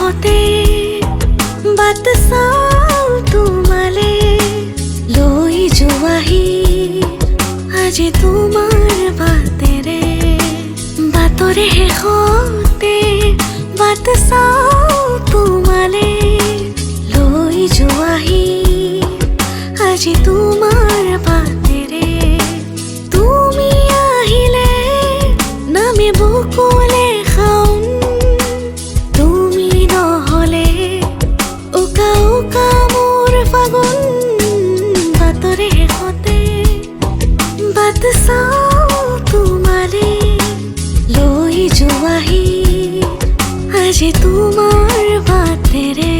শেষতে বাট চাওঁ তোমালে লৈ যোৱাহি আজি তোমাৰ বাটেৰে বাটৰে শেষতে বাট চাওঁ তোমালে লৈ যোৱাহি আজি তোমাৰ বাটেৰে তুমি আহিলে নামে বুকুলে খাওঁ তুমি নহ'লে উকা উকা মোৰ ফাগুন বাটৰে শেষতে বাট চাওঁ তোমালে লৈ যোৱাহি আজি তোমাৰ বাটেৰে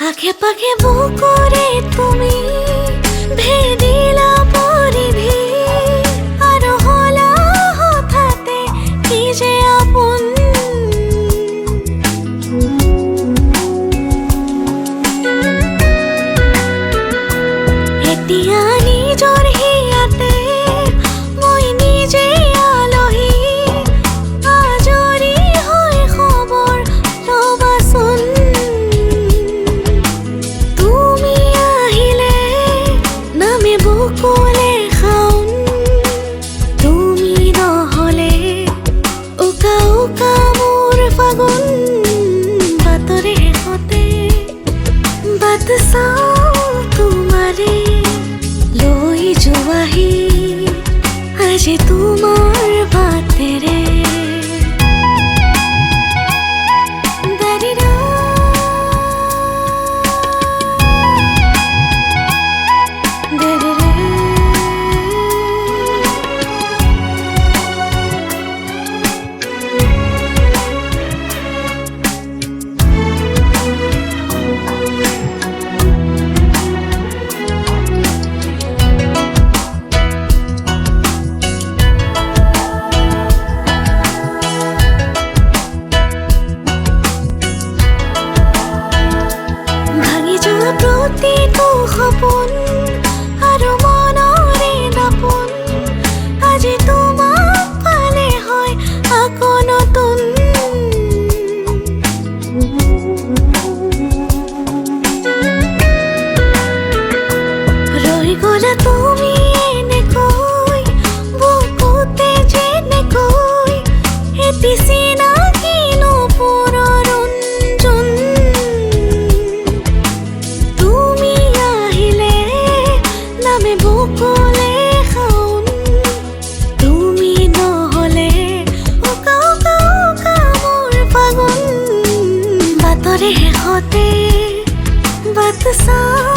আখে পাখে বুকুৰে তুমি ভেদিলা পৰিধি আৰু হলা হঠাতে কি যে আপোন এতিয়া নিজৰ হিয়াতে মই নিজে আলহী আজৰি হৈ খবৰ ল'বাচোন বুকুলে খাওঁ তুমি নহ'লে উকা উকা মোৰ ফাগুন বাটৰে শেষতে বাট চাওঁ তোমালে লৈ যোৱাহি আজি তোমাৰ বাটেৰে প্ৰতিটো সপোন আৰু মনৰে দাপোন আজি তোমাক পালে হয় আকৌ নতুন ৰৈ গ'লা তুমি এনেকৈ বুকুতে যেনেকৈ এটি চিনাকি নপুৰৰ ৰঞ্জন বুকুলে খাওঁ তুমি নহ'লে উকা উকা উকা মোৰ ফাগুন বাটৰে শেষতে বাট চাওঁ